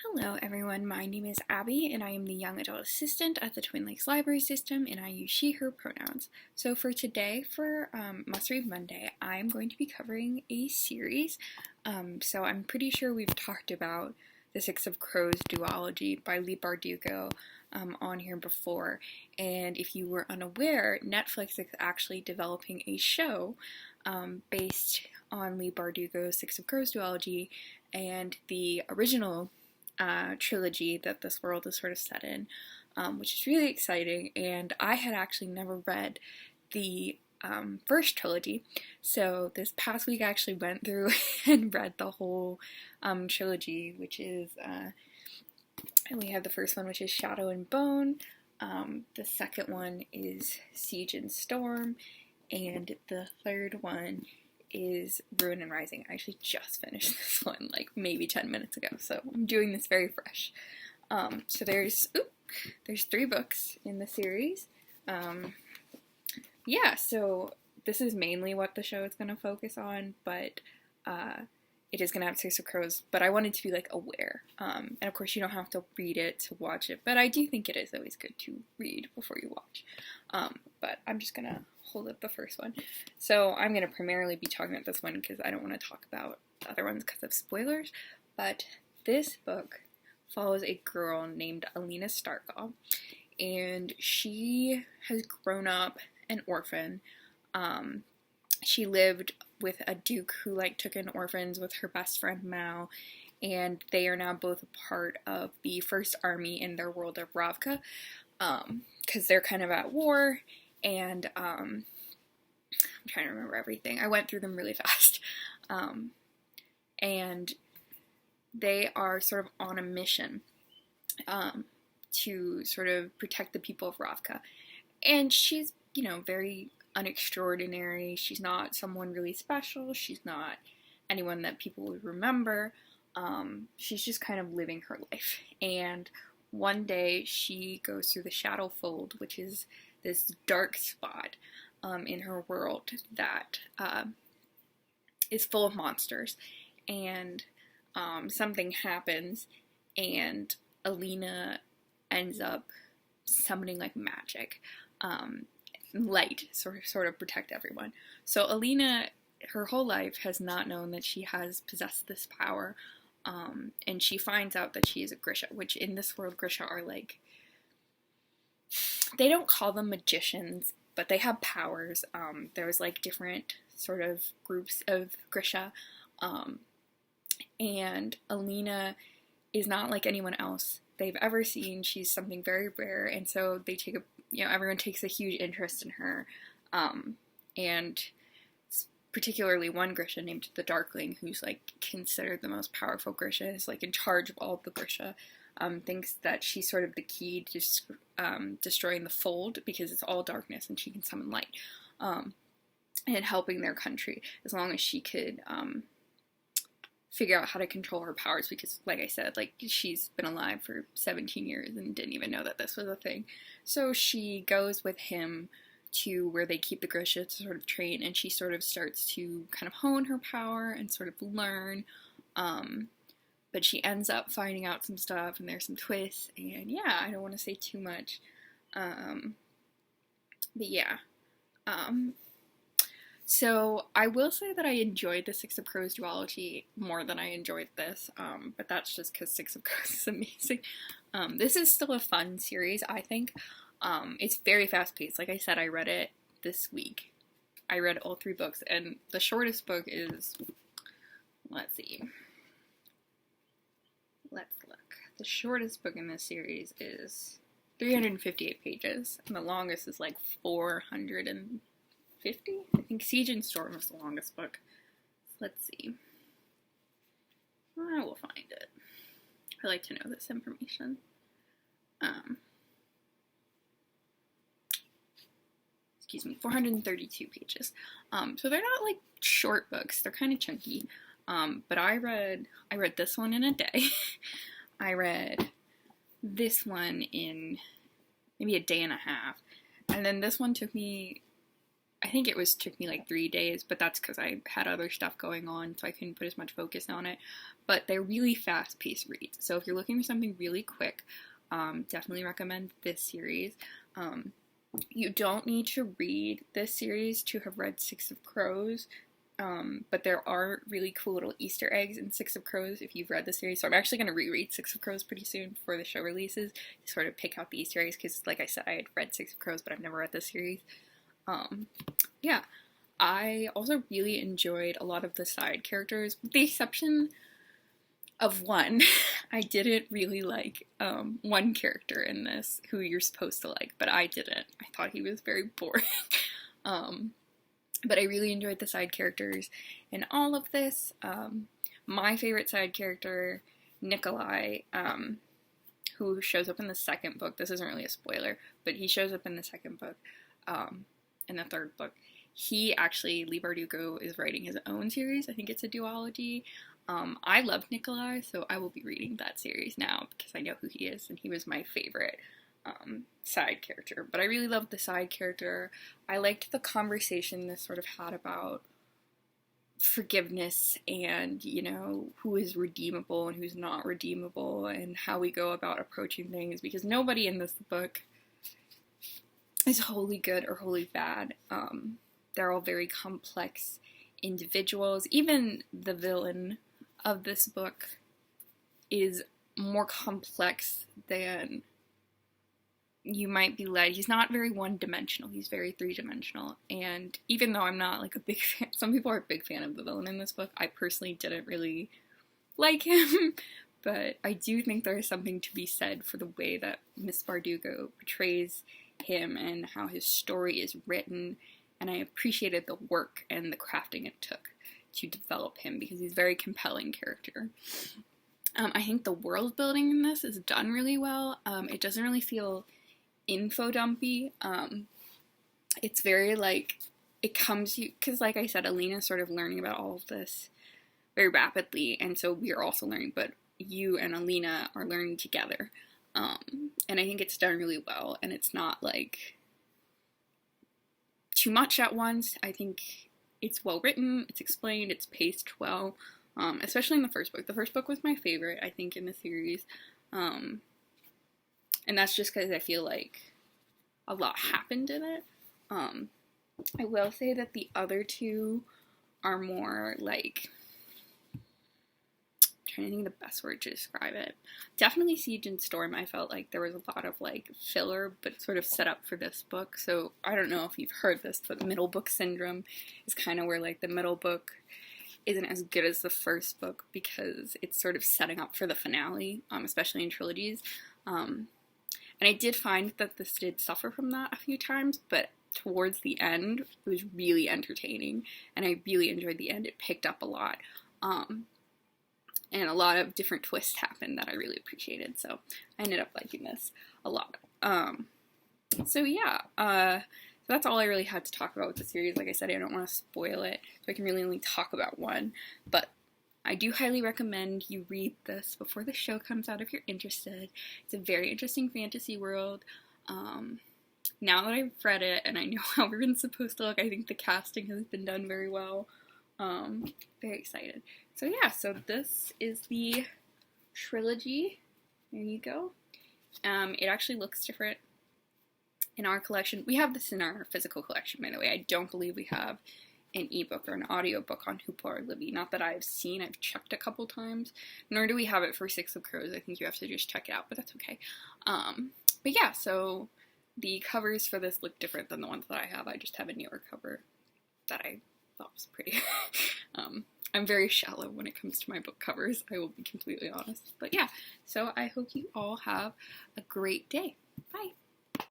Hello everyone, my name is Abby and I am the Young Adult Assistant at the Twin Lakes Library System and I use she, her pronouns. So for today, for Must Read Monday, I'm going to be covering a series. So I'm pretty sure we've talked about The Six of Crows Duology by Leigh Bardugo on here before. And if you were unaware, Netflix is actually developing a show based on Leigh Bardugo's Six of Crows Duology and the original trilogy that this world is sort of set in, which is really exciting. And I had actually never read the first trilogy, so this past week I actually went through and read the whole trilogy, which is, we have the first one, which is Shadow and Bone, the second one is Siege and Storm, and the third one is Ruin and Rising. I actually just finished this one like maybe 10 minutes ago, so I'm doing this very fresh. So there's 3 books in the series. Yeah, so this is mainly what the show is going to focus on, but it is going to have Six of Crows, but I wanted to be like aware. And of course you don't have to read it to watch it, but I do think it is always good to read before you watch. But I'm just going to hold up the first one. So I'm going to primarily be talking about this one because I don't want to talk about the other ones because of spoilers, but this book follows a girl named Alina Starkov, and she has grown up an orphan. She lived with a duke who took in orphans with her best friend Mal, and they are now both a part of the First Army in their world of Ravka, because they're kind of at war. And I'm trying to remember everything. I went through them really fast. And they are sort of on a mission to sort of protect the people of Ravka. And she's, very unextraordinary. She's not someone really special. She's not anyone that people would remember. She's just kind of living her life. And one day she goes through the Shadow Fold, which is this dark spot in her world that is full of monsters, and something happens, and Alina ends up summoning magic, light, sort of protect everyone. So Alina, her whole life, has not known that she has possessed this power, and she finds out that she is a Grisha, which in this world Grisha are they don't call them magicians, but they have powers. There's different sort of groups of Grisha, and Alina is not like anyone else they've ever seen. She's something very rare, and so they take everyone takes a huge interest in her, and particularly one Grisha named the Darkling, who's considered the most powerful Grisha, is in charge of all of the Grisha. Thinks that she's sort of the key to destroying the fold, because it's all darkness and she can summon light, and helping their country, as long as she could figure out how to control her powers, because like I said, she's been alive for 17 years and didn't even know that this was a thing. So she goes with him to where they keep the Grisha to sort of train, and she sort of starts to kind of hone her power and sort of learn, but she ends up finding out some stuff, and there's some twists, and yeah, I don't want to say too much, but yeah, so I will say that I enjoyed the Six of Crows duology more than I enjoyed this, but that's just because Six of Crows is amazing. This is still a fun series, I think. It's very fast-paced. Like I said, I read it this week. I read all 3 books, and the shortest book is, let's see, let's look. The shortest book in this series is 358 pages, and the longest is 450? I think Siege and Storm is the longest book. Let's see. I will find it. I like to know this information. Excuse me, 432 pages. So they're not short books, they're kind of chunky. But I read this one in a day. I read this one in maybe a day and a half. And then this one took me I think it took me like 3 days, but that's because I had other stuff going on, so I couldn't put as much focus on it. But they're really fast-paced reads, so if you're looking for something really quick, definitely recommend this series. You don't need to read this series to have read Six of Crows, but there are really cool little Easter eggs in Six of Crows if you've read the series. So I'm actually going to reread Six of Crows pretty soon before the show releases to sort of pick out the Easter eggs, because like I said, I had read Six of Crows, but I've never read the series. Yeah, I also really enjoyed a lot of the side characters, with the exception of one. I didn't really like one character in this who you're supposed to like, but I didn't. I thought he was very boring. But I really enjoyed the side characters in all of this. My favorite side character, Nikolai, who shows up in the second book. This isn't really a spoiler, but he shows up in the second book, in the third book. He actually, Leigh Bardugo, is writing his own series. I think it's a duology. I love Nikolai, so I will be reading that series now because I know who he is, and he was my favorite side character. But I really loved the side character. I liked the conversation this sort of had about forgiveness and, you know, who is redeemable and who's not redeemable, and how we go about approaching things, because nobody in this book is wholly good or wholly bad. They're all very complex individuals. Even the villain of this book is more complex than you might be led. He's not very one-dimensional. He's very three-dimensional. And even though I'm not like a big fan, some people are a big fan of the villain in this book, I personally didn't really like him. But I do think there is something to be said for the way that Miss Bardugo portrays him and how his story is written. And I appreciated the work and the crafting it took to develop him, because he's a very compelling character. I think the world building in this is done really well. It doesn't really feel info dumpy. It's very like, it comes you, because like I said, Alina's sort of learning about all of this very rapidly, and so we are also learning, but you and Alina are learning together. And I think it's done really well, and it's not like too much at once. I think it's well written, it's explained, it's paced well, especially in the first book. The first book was my favorite, I think, in the series, and that's just because I feel like a lot happened in it. I will say that the other two are more like, trying to think of the best word to describe it. Definitely Siege and Storm, I felt like there was a lot of like filler, but sort of set up for this book. So I don't know if you've heard this, but middle book syndrome is kind of where like the middle book isn't as good as the first book because it's sort of setting up for the finale, especially in trilogies. And I did find that this did suffer from that a few times, but towards the end, it was really entertaining, and I really enjoyed the end. It picked up a lot. And a lot of different twists happened that I really appreciated, so I ended up liking this a lot. So that's all I really had to talk about with the series. Like I said, I don't want to spoil it, so I can really only talk about one, but I do highly recommend you read this before the show comes out if you're interested. It's a very interesting fantasy world. Now that I've read it and I know how everyone's supposed to look, I think the casting has been done very well. Very excited. So yeah, so this is the trilogy. There you go. It actually looks different in our collection. We have this in our physical collection, by the way. I don't believe we have an ebook or an audiobook on Hoopla or Libby. Not that I've seen. I've checked a couple times. Nor do we have it for Six of Crows. I think you have to just check it out, but that's okay. But yeah, so the covers for this look different than the ones that I have. I just have a newer cover that I thought was pretty. I'm very shallow when it comes to my book covers, I will be completely honest. But yeah, so I hope you all have a great day. Bye!